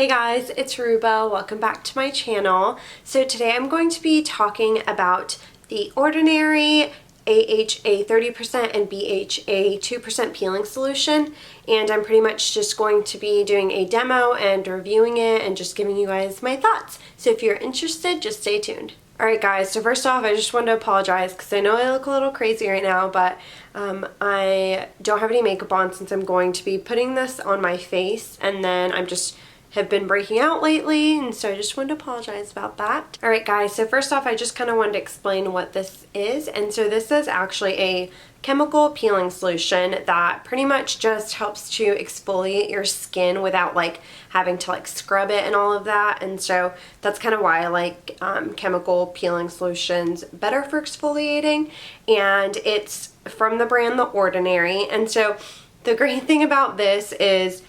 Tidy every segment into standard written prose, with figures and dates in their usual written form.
Hey guys, it's Ruba. Welcome back to my channel. So today I'm going to be talking about the Ordinary AHA 30% and BHA 2% peeling solution, and I'm pretty much just going to be doing a demo and reviewing it and just giving you guys my thoughts. So if you're interested, just stay tuned. Alright guys, so first off I just wanted to apologize because I know I look a little crazy right now, but I don't have any makeup on since I'm going to be putting this on my face, and then have been breaking out lately, and so I just wanted to apologize about that. Alright guys, so first off I just kind of wanted to explain what this is, and so this is actually a chemical peeling solution that pretty much just helps to exfoliate your skin without like having to like scrub it and all of that, and so that's kind of why I like chemical peeling solutions better for exfoliating, and it's from the brand The Ordinary. And so the great thing about this is,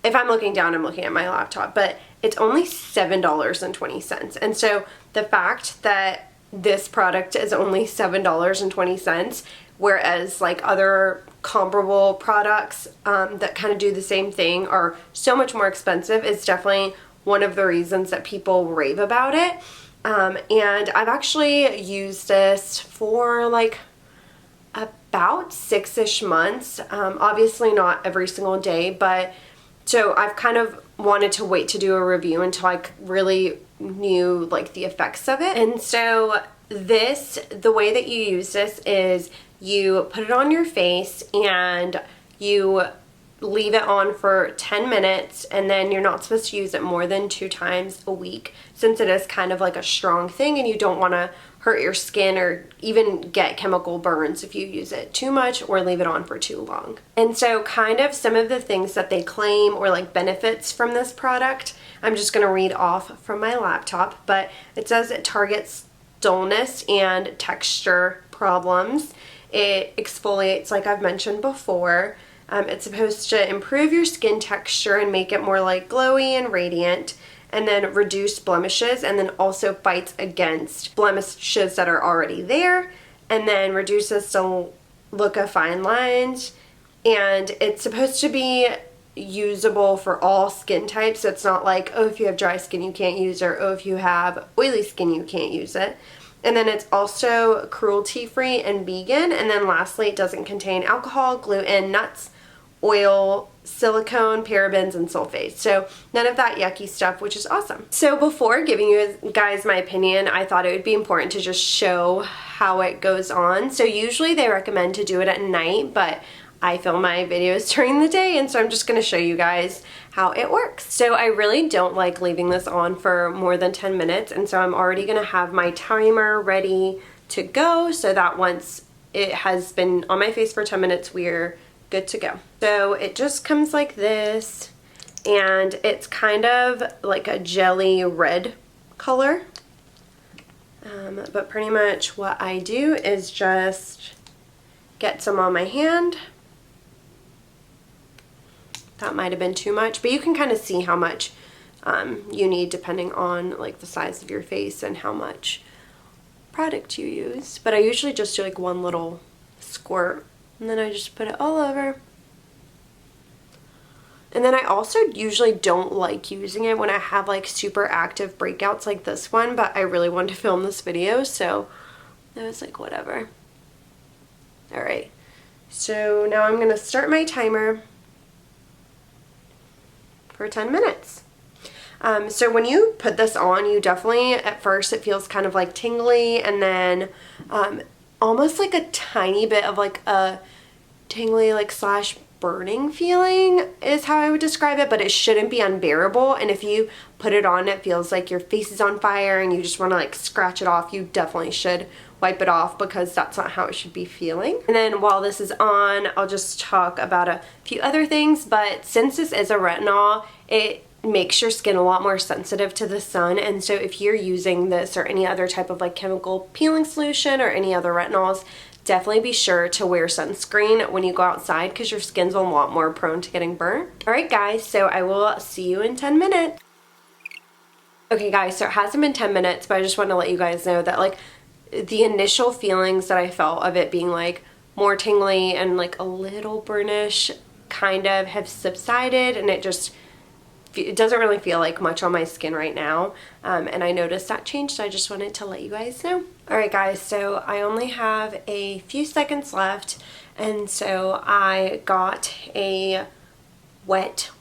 if I'm looking down, I'm looking at my laptop, but it's only $7.20. And so the fact that this product is only $7.20, whereas like other comparable products that kind of do the same thing are so much more expensive, is definitely one of the reasons that people rave about it. And I've actually used this for like about 6-ish months. Obviously not every single day, but so I've kind of wanted to wait to do a review until I really knew like the effects of it. And so the way that you use this is you put it on your face and you leave it on for 10 minutes, and then you're not supposed to use it more than 2 times a week, since it is kind of like a strong thing and you don't want to hurt your skin or even get chemical burns if you use it too much or leave it on for too long. And so kind of some of the things that they claim or like benefits from this product, I'm just going to read off from my laptop, but it says it targets dullness and texture problems. It exfoliates, like I've mentioned before. It's supposed to improve your skin texture and make it more like glowy and radiant, and then reduce blemishes, and then also fights against blemishes that are already there, and then reduces the look of fine lines. And it's supposed to be usable for all skin types, so it's not like, oh, if you have dry skin you can't use it, or oh, if you have oily skin you can't use it. And then it's also cruelty-free and vegan, and then lastly it doesn't contain alcohol, gluten, nuts, oil, silicone, parabens, and sulfates. So none of that yucky stuff, which is awesome. So before giving you guys my opinion, I thought it would be important to just show how it goes on. So usually they recommend to do it at night, but I film my videos during the day, and so I'm just going to show you guys how it works. So I really don't like leaving this on for more than 10 minutes, and so I'm already going to have my timer ready to go so that once it has been on my face for 10 minutes, we're good to go. So it just comes like this, and it's kind of like a jelly red color. But pretty much what I do is just get some on my hand. That might have been too much, but you can kind of see how much you need depending on like the size of your face and how much product you use. But I usually just do like one little squirt, and then I just put it all over. And then I also usually don't like using it when I have like super active breakouts like this one, but I really wanted to film this video, so I was like, whatever. Alright, so now I'm going to start my timer for 10 minutes. So when you put this on, you definitely, at first it feels kind of like tingly, and then almost like a tiny bit of like a tingly like slash burning feeling is how I would describe it, but it shouldn't be unbearable. And if you put it on, it feels like your face is on fire and you just want to like scratch it off, you definitely should wipe it off, because that's not how it should be feeling. And then while this is on, I'll just talk about a few other things. But since this is a retinol, it makes your skin a lot more sensitive to the sun, and so if you're using this or any other type of like chemical peeling solution or any other retinols, definitely be sure to wear sunscreen when you go outside, because your skin's a lot more prone to getting burnt. Alright guys, so I will see you in 10 minutes. Okay guys, so it hasn't been 10 minutes, but I just want to let you guys know that like the initial feelings that I felt of it being like more tingly and like a little burnish kind of have subsided, and it just it doesn't really feel like much on my skin right now, and I noticed that change, so I just wanted to let you guys know. Alright guys, so I only have a few seconds left, and so I got a wet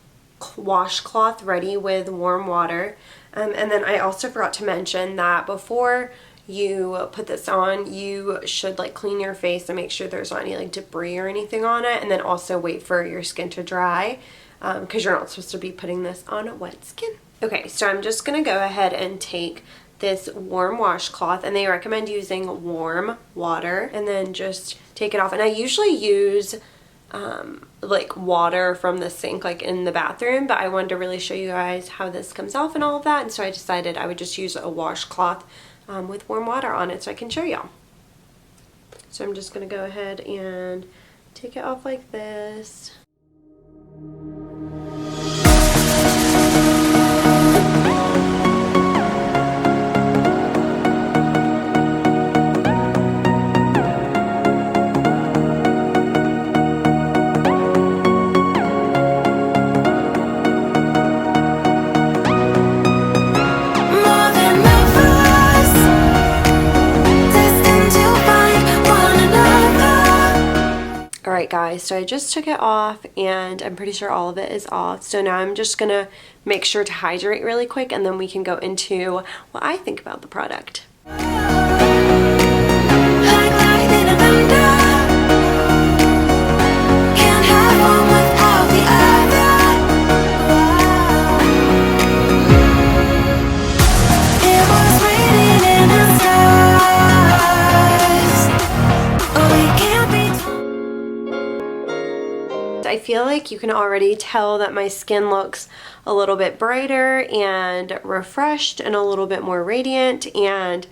washcloth ready with warm water, and then I also forgot to mention that before you put this on, you should like clean your face and make sure there's not any like debris or anything on it, and then also wait for your skin to dry, because you're not supposed to be putting this on wet skin. Okay, so I'm just gonna go ahead and take this warm washcloth, and they recommend using warm water, and then just take it off. And I usually use like water from the sink like in the bathroom, but I wanted to really show you guys how this comes off and all of that, and so I decided I would just use a washcloth with warm water on it so I can show y'all. So I'm just gonna go ahead and take it off like this. Alright guys, so I just took it off, and I'm pretty sure all of it is off. So now I'm just gonna make sure to hydrate really quick, and then we can go into what I think about the product. I feel like you can already tell that my skin looks a little bit brighter and refreshed and a little bit more radiant, and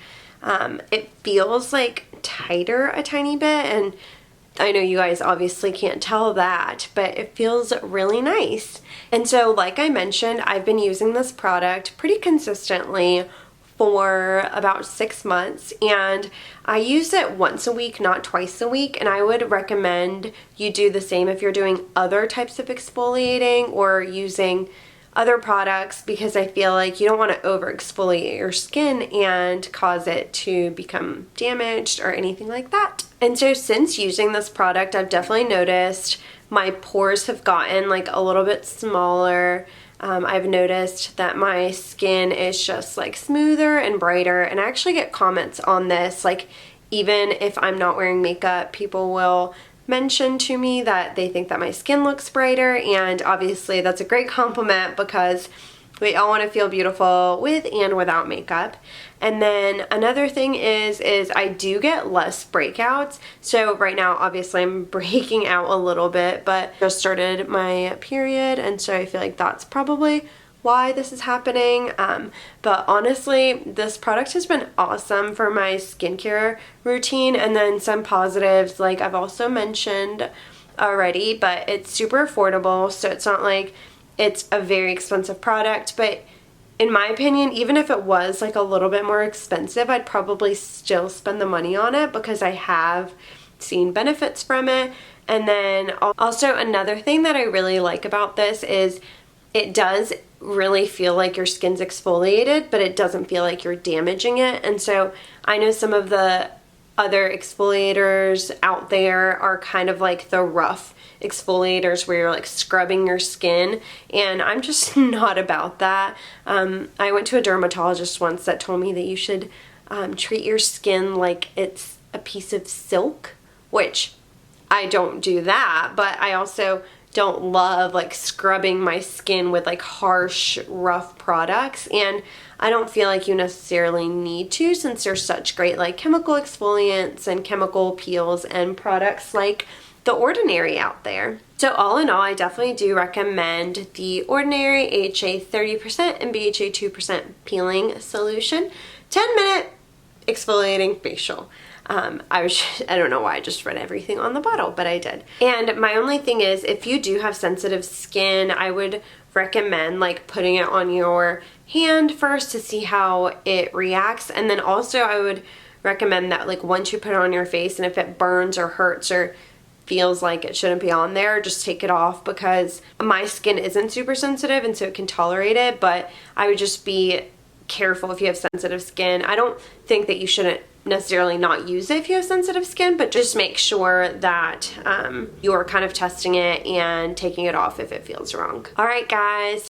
it feels like tighter a tiny bit, and I know you guys obviously can't tell that, but it feels really nice. And so like I mentioned, I've been using this product pretty consistently for about 6 months, and I use it once a week, not twice a week, and I would recommend you do the same if you're doing other types of exfoliating or using other products, because I feel like you don't want to over exfoliate your skin and cause it to become damaged or anything like that. And so since using this product, I've definitely noticed my pores have gotten like a little bit smaller. I've noticed that my skin is just like smoother and brighter, and I actually get comments on this, like even if I'm not wearing makeup, people will mention to me that they think that my skin looks brighter, and obviously that's a great compliment because we all want to feel beautiful with and without makeup. And then another thing is I do get less breakouts. So right now, obviously I'm breaking out a little bit, but just started my period, and so I feel like that's probably why this is happening. But honestly, this product has been awesome for my skincare routine. And then some positives, like I've also mentioned already, but it's super affordable, so it's not like it's a very expensive product. But in my opinion, even if it was like a little bit more expensive, I'd probably still spend the money on it because I have seen benefits from it. And then also another thing that I really like about this is it does really feel like your skin's exfoliated, but it doesn't feel like you're damaging it. And so I know some of the other exfoliators out there are kind of like the rough exfoliators where you're like scrubbing your skin, and I'm just not about that. I went to a dermatologist once that told me that you should treat your skin like it's a piece of silk, which I don't do that, but I also don't love like scrubbing my skin with like harsh, rough products, and I don't feel like you necessarily need to, since there's such great like chemical exfoliants and chemical peels and products like The Ordinary out there. So all in all, I definitely do recommend The Ordinary AHA 30% and BHA 2% peeling solution 10-minute exfoliating facial. I don't know why I just read everything on the bottle, but I did. And my only thing is, if you do have sensitive skin, I would recommend like putting it on your hand first to see how it reacts. And then also I would recommend that like once you put it on your face, and if it burns or hurts or feels like it shouldn't be on there, just take it off, because my skin isn't super sensitive and so it can tolerate it, but I would just be careful if you have sensitive skin. I don't think that you shouldn't necessarily not use it if you have sensitive skin, but just make sure that you're kind of testing it and taking it off if it feels wrong. All right, guys.